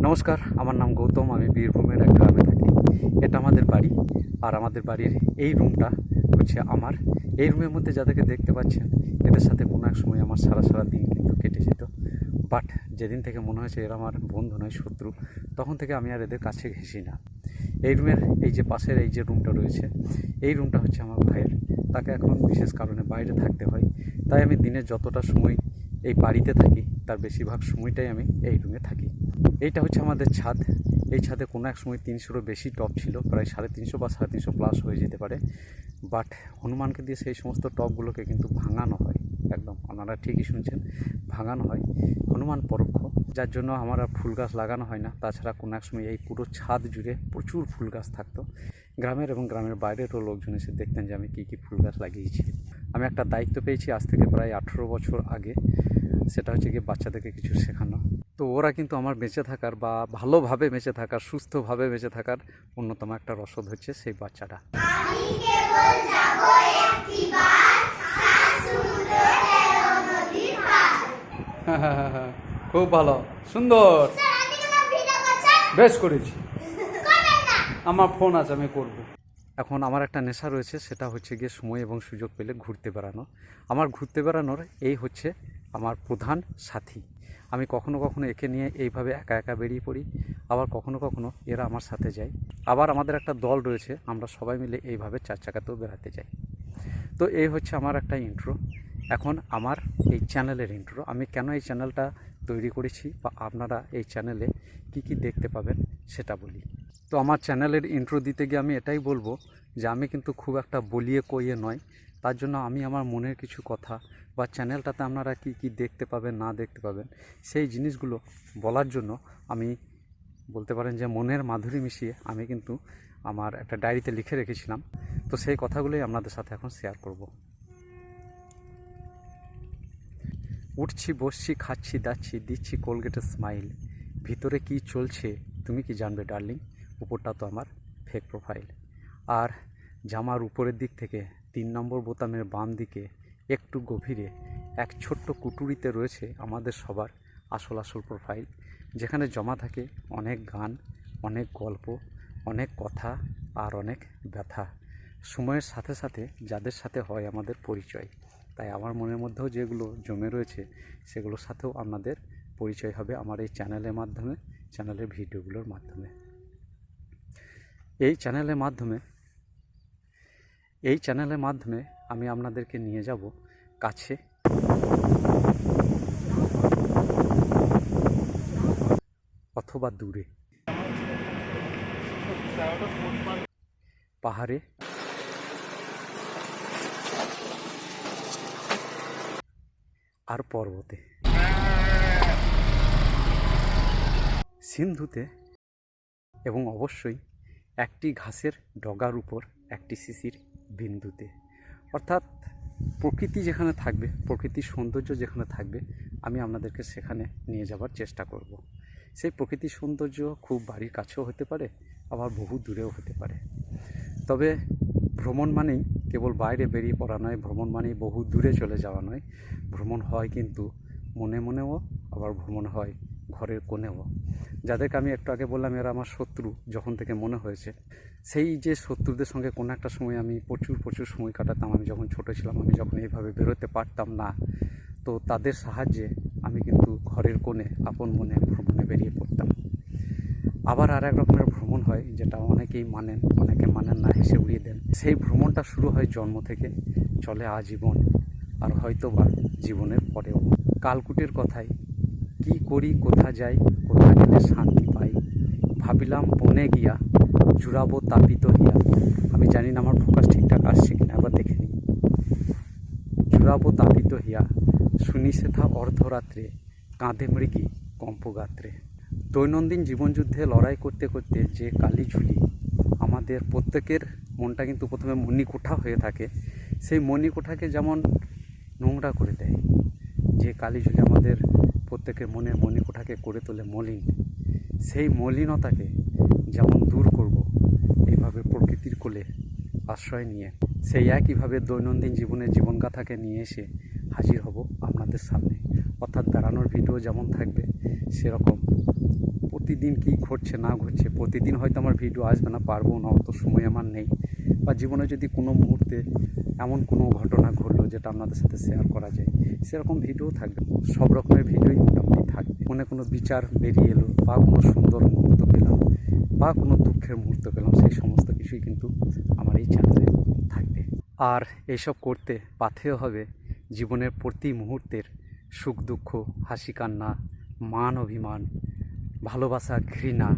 নমস্কার, আমার নাম গৌতম। আমি বীরভূমের এক গ্রামে থাকি। এটা আমাদের বাড়ি। আর আমাদের বাড়ির এই রুমটা হচ্ছে আমার। এই রুমের মধ্যে যাদেরকে দেখতে পাচ্ছেন, এদের সাথে কোনো এক সময় আমার সারা দিন কিন্তু কেটে যেত। বাট যেদিন থেকে মনে হয়েছে এরা আমার বন্ধু নয়, শত্রু, তখন থেকে আমি আর এদের কাছে ঘেঁষি না। এই রুমের এই যে পাশের এই যে রুমটা রয়েছে, এই রুমটা হচ্ছে আমার ভাইয়ের। তাকে এখন বিশেষ কারণে বাইরে থাকতে হয়, তাই আমি দিনের যতটা সময় এই বাড়িতে থাকি তার বেশিরভাগ সময়টাই আমি এই রুমে থাকি। এইটা হচ্ছে আমাদের ছাদ। এই ছাদে কোনো এক সময় 300-রও বেশি টব ছিল, প্রায় 350 বা 350 প্লাস হয়ে যেতে পারে। বাট হনুমানকে দিয়ে সেই সমস্ত টবগুলোকে কিন্তু ভাঙানো হয়। একদম আপনারা ঠিকই শুনছেন, ভাঙানো হয়। হনুমান পরোক্ষ, যার জন্য আমার আর ফুল গাছ লাগানো হয় না। তাছাড়া কোনো এক সময় এই পুরো ছাদ জুড়ে প্রচুর ফুল গাছ থাকতো। গ্রামের এবং গ্রামের বাইরেরও লোকজন এসে দেখতেন যে আমি কী ফুল গাছ লাগিয়েছি। আমি একটা দায়িত্ব পেয়েছি আজ থেকে প্রায় 18 বছর আগে। সেটা হচ্ছে গিয়ে বাচ্চাদেরকে কিছু শেখানো। তো ওরা কিন্তু আমার বেঁচে থাকার বা ভালোভাবে বেঁচে থাকার, সুস্থভাবে বেঁচে থাকার অন্যতম একটা রসদ হচ্ছে সেই বাচ্চাটা। খুব ভালো, সুন্দর, বেশ করেছি। আমার ফোন আছে, আমি করব। এখন আমার একটা নেশা রয়েছে, সেটা হচ্ছে গিয়ে সময় এবং সুযোগ পেলে ঘুরতে বেড়ানো। আমার ঘুরতে বেড়ানোর এই হচ্ছে আমার প্রধান সাথী। আমি কখনো কখনো একে নিয়ে এইভাবে একা একা বেরিয়ে পড়ি, আবার কখনো কখনো এরা আমার সাথে যায়। আবার আমাদের একটা দল রয়েছে, আমরা সবাই মিলে এইভাবে 4 চাকাতেও বেড়াতে যাই। তো এই হচ্ছে আমার একটা ইন্ট্রো। এখন আমার এই চ্যানেলের ইন্ট্রো, আমি কেন এই চ্যানেলটা তৈরি করেছি বা আপনারা এই চ্যানেলে কি দেখতে পাবেন সেটা বলি। তো আমার চ্যানেলের ইন্ট্রো দিতে গিয়ে আমি এটাই বলবো যে আমি কিন্তু খুব একটা বলিয়ে কইয়ে নয়। তার জন্য আমি আমার মনের কিছু কথা বা চ্যানেলটাতে আপনারা কি দেখতে পাবেন না দেখতে পাবেন সেই জিনিসগুলো বলার জন্য আমি বলতে পারেন যে মনের মাধুরী মিশিয়ে আমি কিন্তু আমার একটা ডায়েরিতে লিখে রেখেছিলাম। তো সেই কথাগুলোই আপনাদের সাথে এখন শেয়ার করব। উঠছি, বসছি, খাচ্ছি, দাচ্ছি, দিচ্ছি কোলগেটের স্মাইল। ভিতরে কি চলছে তুমি কি জানবে ডার্লিং, উপরটা তো আমার ফেক প্রোফাইল। আর জামার উপরের দিক থেকে 3 নম্বর বোতামের বাম দিকে একটু গভীরে এক ছোট্ট কুটুরিতে রয়েছে আমাদের সবার আসল প্রোফাইল, যেখানে জমা থাকে অনেক গান, অনেক গল্প, অনেক কথা আর অনেক ব্যথা। সময়ের সাথে সাথে যাদের সাথে হয় আমাদের পরিচয়, তাই আমার মনের মধ্যেও যেগুলো জমে রয়েছে সেগুলোর সাথেও আপনাদের পরিচয় হবে আমার এই চ্যানেলের মাধ্যমে, চ্যানেলের ভিডিওগুলোর মাধ্যমে। এই চ্যানেলের মাধ্যমে আমি আপনাদেরকে নিয়ে যাব কাছে অথবা দূরে, পাহাড়ে, আর পর্বতে, সিন্ধুতে, এবং অবশ্যই একটি ঘাসের ডগার উপর একটি শিশির বিন্দুতে। অর্থাৎ প্রকৃতি যেখানে থাকবে, প্রকৃতির সৌন্দর্য যেখানে থাকবে, আমি আপনাদেরকে সেখানে নিয়ে যাবার চেষ্টা করব। সেই প্রকৃতির সৌন্দর্য খুব বাড়ির কাছেও হতে পারে, আবার বহু দূরেও হতে পারে। তবে ভ্রমণ মানেই কেবল বাইরে বেরিয়ে পড়া নয়, ভ্রমণ মানেই বহু দূরে চলে যাওয়া নয়। ভ্রমণ হয় কিন্তু মনে মনেও, আবার ভ্রমণ হয় ঘরের কোণেও। যাদেরকে আমি একটু আগে বললাম এরা আমার শত্রু যখন থেকে মনে হয়েছে, সেই যে শত্রুদের সঙ্গে কোনো একটা সময় আমি প্রচুর সময় কাটাতাম। আমি যখন ছোটো ছিলাম, আমি যখন এইভাবে বেরোতে পারতাম না, তো তাদের সাহায্যে আমি কিন্তু ঘরের কোণে আপন মনে ভ্রমণে বেরিয়ে পড়তাম। আবার আর এক রকমের ভ্রমণ হয়, যেটা অনেকেই মানেন, অনেকে মানেন না, হেসে উড়িয়ে দেন। সেই ভ্রমণটা শুরু হয় জন্ম থেকে, চলে আজীবন, আর হয়তো বা জীবনের পরেও। কালকুটের কথায় কি করি, কোথা যাই, কোথা গেলে শান্তি পাই, ভাবিলাম বনে গিয়া জুড়াবো তাপিত হিয়া। আমি জানি না আমার ফোকাস ঠিকঠাক আসছে কিনা, একবার দেখে নিই। জুড়াবো তাপিত হিয়া, শুনি সেথা অর্ধরাত্রে, কাঁধে মৃগী কম্পগাত্রে। দৈনন্দিন জীবনযুদ্ধে লড়াই করতে করতে যে কালিঝুলি, আমাদের প্রত্যেকের মনটা কিন্তু প্রথমে মণিকোঠা হয়ে থাকে। সেই মণিকোঠাকে যেমন নোংরা করে দেয়, যে কালিঝুলি আমাদের প্রত্যেকের মনের মণিকোঠাকে করে তোলে মলিন, সেই মলিনতাকে যেমন দূর করব, এইভাবে প্রকৃতির কোলে আশ্রয় নিয়ে সেই একইভাবে দৈনন্দিন জীবনের জীবনগাথাকে নিয়ে এসে হাজির হব আপনাদের সামনে। অর্থাৎ বেড়ানোর ভিডিও যেমন থাকবে, সেরকম প্রতিদিন কী ঘটছে না ঘটছে, প্রতিদিন হয়তো আমার ভিডিও আসবে না, পারবো না, অত সময় আমার নেই। বা জীবনে যদি কোনো মুহূর্তে এমন কোনো ঘটনা ঘটলো যেটা আপনাদের সাথে শেয়ার করা যায়, সেরকম ভিডিও থাকবে। সব রকমের ভিডিওই মোটামুটি থাকবে। মনে কোনো বিচার বেরিয়ে এলো, বা কোনো সুন্দর মুহূর্ত পেলাম, বা কোনো দুঃখের মুহূর্ত পেলাম, সেই সমস্ত কিছুই কিন্তু আমার এই চ্যানেলে থাকবে। আর এইসব করতে পাথেয় হবে জীবনের প্রতি মুহূর্তের সুখ দুঃখ, হাসি কান্না, মান অভিমান, ভালোবাসা ঘৃণা,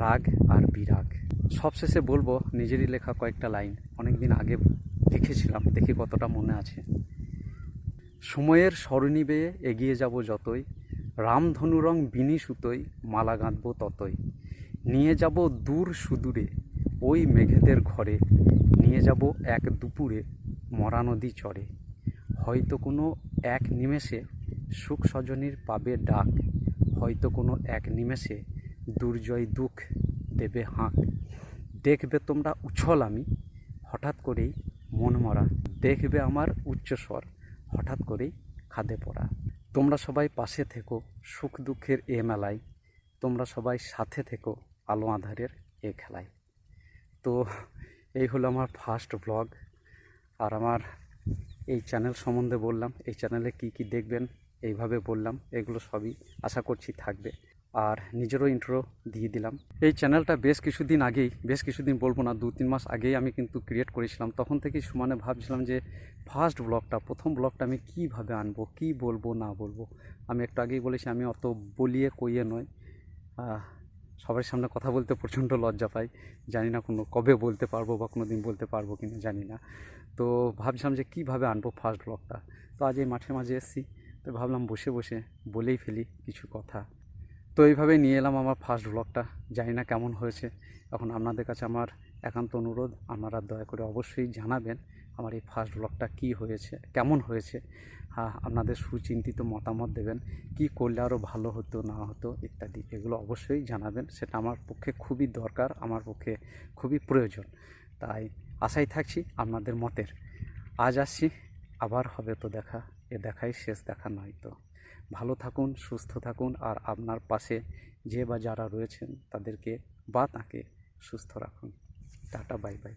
রাগ আর বিরাগ। সবশেষে বলবো নিজেরই লেখা কয়েকটা লাইন, অনেক দিন আগে লিখেছিলাম, দেখি কতটা মনে আছে। সময়ের সরণি বেয়ে এগিয়ে যাব যতই, রামধনু রং বিনি সুতোই মালা গাঁথব ততই, নিয়ে যাব দূর সুদূরে ওই মেঘেদের ঘরে, নিয়ে যাব এক দুপুরে মরা নদী চরে, হয়তো কোনো এক নিমেষে সুখ সজনীর পাবে ডাক, হয়তো কোনো এক নিমেষে দুর্জয় দুঃখ দেবে হাঁক। দেখবে তোমরা উছল আমি হঠাৎ করেই মন মরা, দেখবে আমার উচ্চস্বর হঠাৎ করেই খাদে পড়া। তোমরা সবাই পাশে থেকো সুখ দুঃখের এ মেলায়, তোমরা সবাই সাথে থেকো আলো আঁধারের এ খেলায়। তো এই হলো আমার ফার্স্ট ব্লগ। আর আমার এই চ্যানেল সম্বন্ধে বললাম, এই চ্যানেলে কি কি দেখবেন এইভাবে বললাম, এগুলো সবই আশা করছি থাকবে। আর নিজেরও ইন্ট্রো দিয়ে দিলাম। এই চ্যানেলটা বেশ কিছুদিন বলবো না, 2-3 মাস আগেই আমি কিন্তু ক্রিয়েট করেছিলাম। তখন থেকেই সমানে ভাবছিলাম যে ফার্স্ট ব্লগটা, প্রথম ব্লগটা আমি কীভাবে আনবো, কী বলবো না বলবো। আমি একটু আগেই বলেছি আমি অত বলিয়ে কইয়ে নয়, সবার সামনে কথা বলতে প্রচণ্ড লজ্জা পাই। জানি না কবে বলতে পারবো বা কোনো দিন বলতে পারবো কি না জানি না। তো ভাবছিলাম যে কীভাবে আনবো ফার্স্ট ব্লগটা। তো আজ এই মাঠের মাঝে এসেছি, তো ভাবলাম বসে বসে বলেই ফেলি কিছু কথা। তো এইভাবেই নিয়ে এলাম আমার ফার্স্ট ব্লগটা। জানি না কেমন হয়েছে। এখন আপনাদের কাছে আমার একান্ত অনুরোধ, আপনারা দয়া করে অবশ্যই জানাবেন আমার এই ফার্স্ট ব্লগটা কী হয়েছে, কেমন হয়েছে। হ্যাঁ, আপনাদের সুচিন্তিত মতামত দেবেন, কি করলে আরও ভালো হতো না হতো ইত্যাদি, এগুলো অবশ্যই জানাবেন। সেটা আমার পক্ষে খুবই দরকার, আমার পক্ষে খুবই প্রয়োজন। তাই আশায় থাকছি আপনাদের মতের। আজ আসছি, আবার হবে তো দেখা, এ দেখাই শেষ দেখা নয় তো। ভালো থাকুন, সুস্থ থাকুন, আর আপনার পাশে যে বা যারা রয়েছেন তাদেরকে বা তাকে সুস্থ রাখুন। Tata, bye bye.